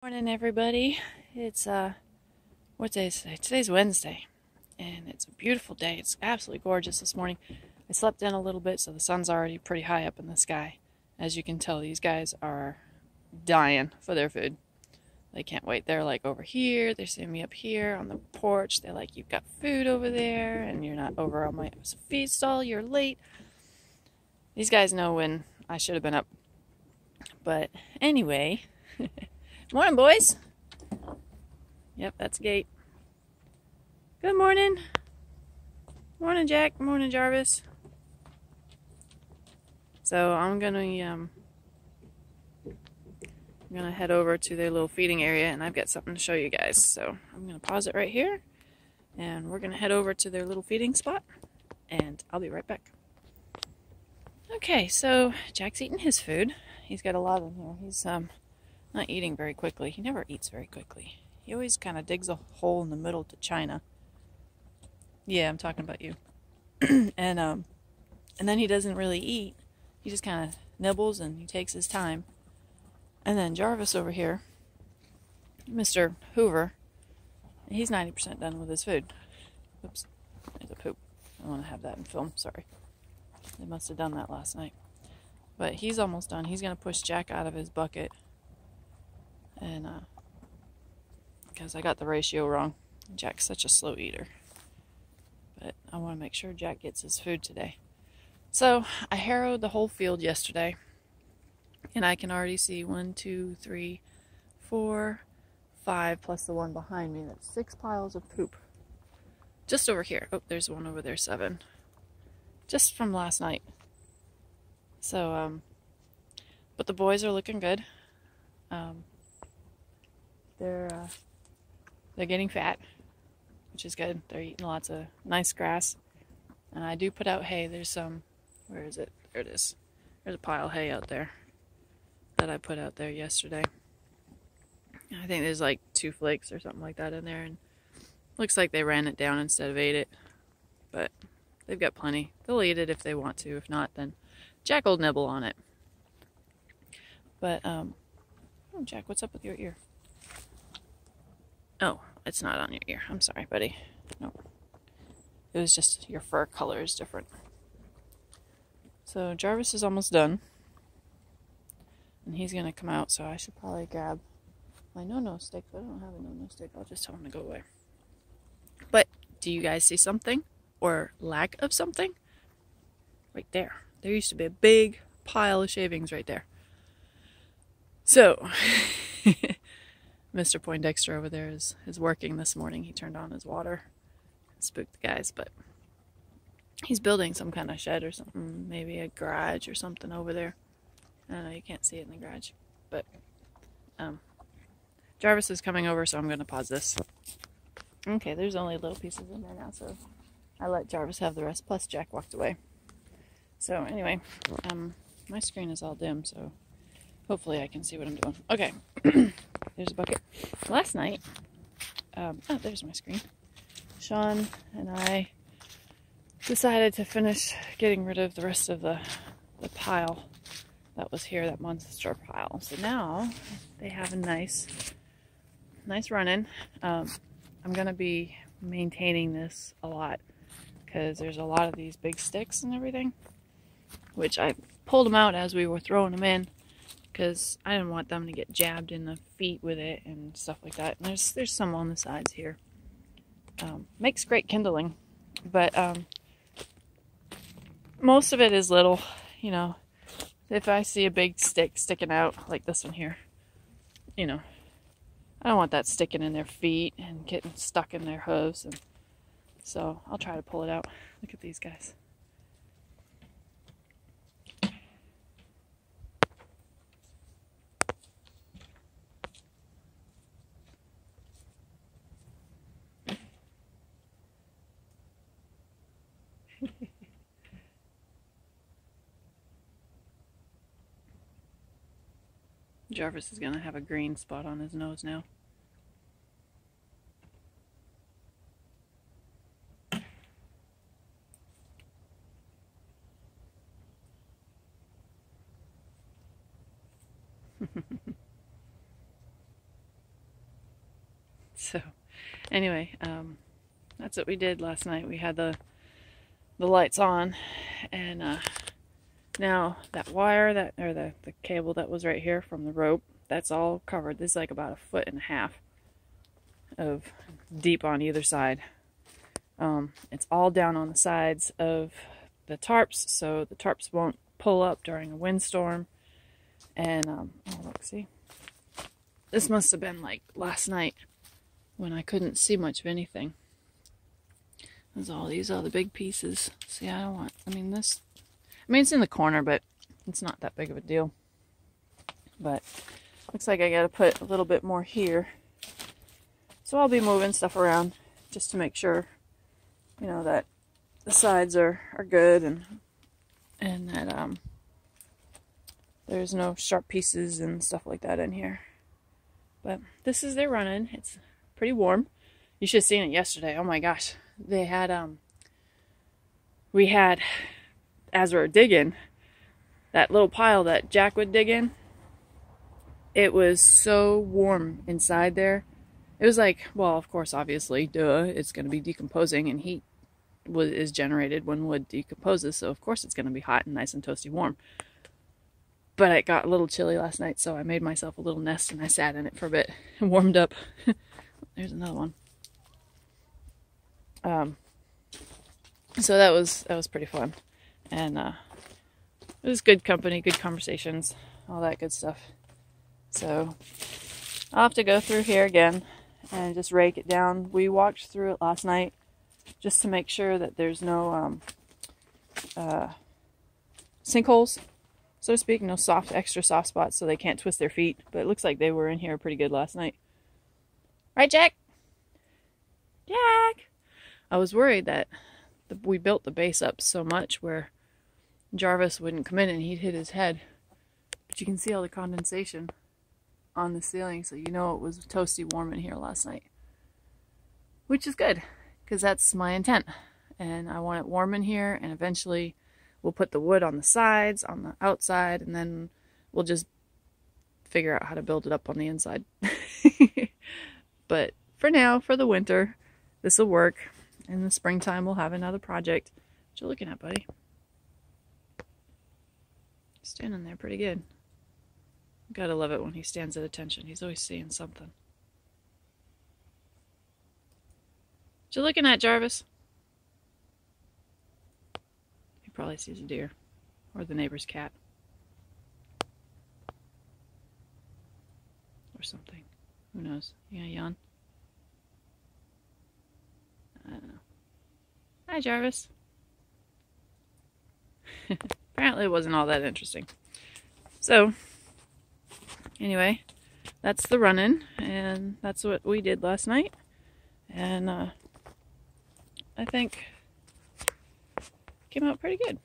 Morning, everybody. It's what day is today? Today's Wednesday, and it's a beautiful day. It's absolutely gorgeous this morning. I slept in a little bit, so the sun's already pretty high up in the sky. As you can tell, these guys are dying for their food. They can't wait. They're like over here. They're seeing me up here on the porch. They're like, "You've got food over there, and you're not over on my feed stall. You're late." These guys know when I should have been up. But anyway. Morning, boys. Yep, that's Gate. Good morning. Morning, Jack. Morning, Jarvis. So I'm gonna head over to their little feeding area, and I've got something to show you guys. So I'm gonna pause it right here, and we're gonna head over to their little feeding spot, and I'll be right back. Okay, so Jack's eating his food. He's got a lot in here. He's not eating very quickly. He never eats very quickly. He always kind of digs a hole in the middle to China. Yeah, I'm talking about you. and then he doesn't really eat. He just kind of nibbles and he takes his time. And then Jarvis over here, Mr. Hoover, he's 90% done with his food. Oops, there's a poop. I want to have that in film. Sorry. They must have done that last night. But he's almost done. He's going to push Jack out of his bucket. And because I got the ratio wrong. Jack's such a slow eater. But I want to make sure Jack gets his food today. So I harrowed the whole field yesterday. And I can already see 1, 2, 3, 4, 5 plus the one behind me. That's 6 piles of poop. Just over here. Oh, there's one over there, 7. Just from last night. So, but the boys are looking good. They're getting fat, which is good. They're eating lots of nice grass. And I do put out hay. There's some, where is it? There it is. There's a pile of hay out there that I put out there yesterday. I think there's like 2 flakes or something like that in there. And looks like they ran it down instead of ate it. But they've got plenty. They'll eat it if they want to. If not, then Jack will nibble on it. But, oh, Jack, what's up with your ear? Oh, it's not on your ear. I'm sorry, buddy. No. It was just your fur color is different. So Jarvis is almost done. And he's going to come out, so I should probably grab my no-no stick. But I don't have a no-no stick. I'll just tell him to go away. But do you guys see something? Or lack of something? Right there. There used to be a big pile of shavings right there. So, Mr. Poindexter over there is working this morning. He turned on his water. Spooked the guys, but he's building some kind of shed or something. Maybe a garage or something over there. I don't know, you can't see it in the garage. But, Jarvis is coming over, so I'm going to pause this. Okay, there's only little pieces in there now, so I let Jarvis have the rest, plus Jack walked away. So, anyway, my screen is all dim, so hopefully I can see what I'm doing. Okay, there's a bucket. Last night, oh, there's my screen. Sean and I decided to finish getting rid of the rest of the pile that was here, that monster pile. So now they have a nice run-in. I'm going to be maintaining this a lot because there's a lot of these big sticks and everything, which I pulled them out as we were throwing them in because I didn't want them to get jabbed in the feet with it and stuff like that. And there's some on the sides here. Makes great kindling, but most of it is little, you know. If I see a big stick sticking out like this one here, you know, I don't want that sticking in their feet and getting stuck in their hooves, and so I'll try to pull it out. Look at these guys. Jarvis is going to have a green spot on his nose now. So anyway, that's what we did last night. We had the lights on, and now that wire the cable that was right here from the rope, that's all covered. This is like about 1.5 feet of deep on either side. It's all down on the sides of the tarps, so the tarps won't pull up during a windstorm. And oh look, see, this must have been like last night when I couldn't see much of anything. There's all these other big pieces. See, I mean it's in the corner, but it's not that big of a deal. But looks like I gotta put a little bit more here. So I'll be moving stuff around just to make sure, you know, that the sides are good, and that there's no sharp pieces and stuff like that in here. But this is their run-in. It's pretty warm. You should have seen it yesterday. Oh my gosh. They had, we had, as we were digging, that little pile that Jack would dig in, it was so warm inside there. It was like, well, of course, obviously, duh, it's going to be decomposing, and heat is generated when wood decomposes, so of course it's going to be hot and nice and toasty warm. But it got a little chilly last night, so I made myself a little nest and I sat in it for a bit and warmed up. There's another one. So that was pretty fun, and it was good company, good conversations, all that good stuff. So I'll have to go through here again and just rake it down. We walked through it last night just to make sure that there's no sinkholes, so to speak, no extra soft spots so they can't twist their feet. But it looks like they were in here pretty good last night. Right, Jack? Jack! I was worried that we built the base up so much where Jarvis wouldn't come in and he'd hit his head. But you can see all the condensation on the ceiling, so you know it was toasty warm in here last night. Which is good, because that's my intent. And I want it warm in here, and eventually we'll put the wood on the sides, on the outside, and then we'll just figure out how to build it up on the inside. But for now, for the winter, this will work. In the springtime, we'll have another project. What you looking at, buddy? Standing there pretty good. Gotta love it when he stands at attention. He's always seeing something. What you looking at, Jarvis? He probably sees a deer. Or the neighbor's cat. Or something. Who knows? You gonna yawn? I don't know. Hi, Jarvis. Apparently it wasn't all that interesting. So, anyway, that's the run-in, and that's what we did last night. And I think it came out pretty good.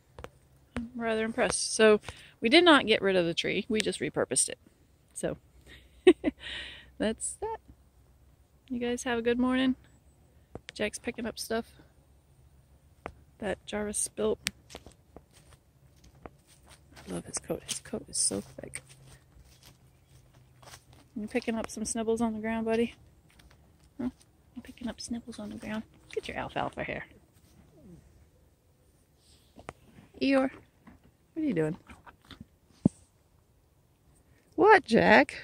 I'm rather impressed. So, we did not get rid of the tree. We just repurposed it. So, that's that. You guys have a good morning. Jack's picking up stuff that Jarvis spilt. I love his coat. His coat is so thick. You picking up some snibbles on the ground, buddy? Huh? You picking up snibbles on the ground? Get your alfalfa here. Eeyore, what are you doing? What, Jack?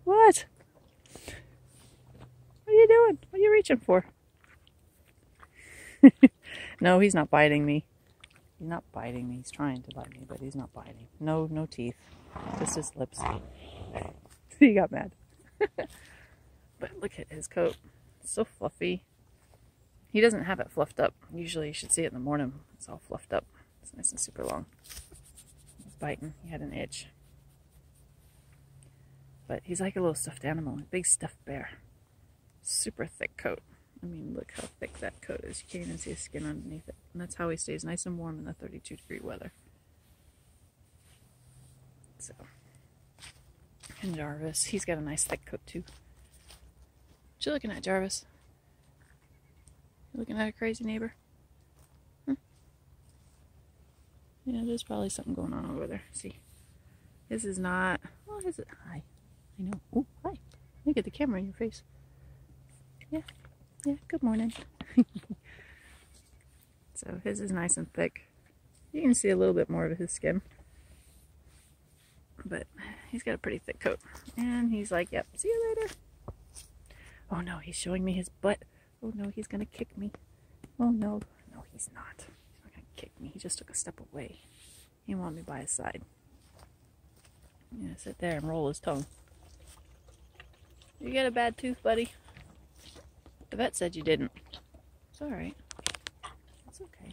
What? What are you doing? What are you reaching for? No, he's not biting me. He's not biting me. He's trying to bite me, but he's not biting. No teeth. Just his lips. He got mad. But look at his coat. It's so fluffy. He doesn't have it fluffed up. Usually you should see it in the morning. It's all fluffed up. It's nice and super long. He's biting. He had an itch. But he's like a little stuffed animal. A big stuffed bear. Super thick coat. I mean, look how thick that coat is. You can't even see his skin underneath it. And that's how he stays nice and warm in the 32-degree weather. So, and Jarvis, he's got a nice thick coat too. What you looking at, Jarvis? You looking at a crazy neighbor? Huh? Yeah, there's probably something going on over there. See, this is not. Oh, is it? Hi. I know. Oh, hi. Look at the camera in your face. Yeah, yeah, good morning. So his is nice and thick. You can see a little bit more of his skin. But he's got a pretty thick coat. And he's like, yep, see you later. Oh no, he's showing me his butt. Oh no, he's gonna kick me. Oh no. No, he's not. He's not gonna kick me. He just took a step away. He didn't want me by his side. I'm gonna sit there and roll his tongue. You got a bad tooth, buddy? The vet said you didn't. It's alright. It's okay.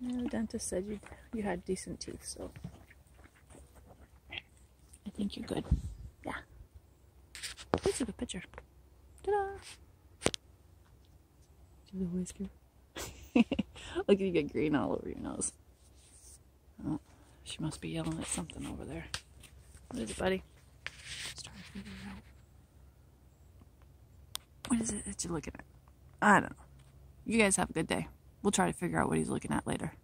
Yeah, the dentist said you had decent teeth, so I think you're good. Yeah. Let's take a picture. Ta-da! Do the whisker. Look, you get green all over your nose. Oh, she must be yelling at something over there. What is it, buddy? Just trying to figure it out. What is it that you're looking at? I don't know. You guys have a good day. We'll try to figure out what he's looking at later.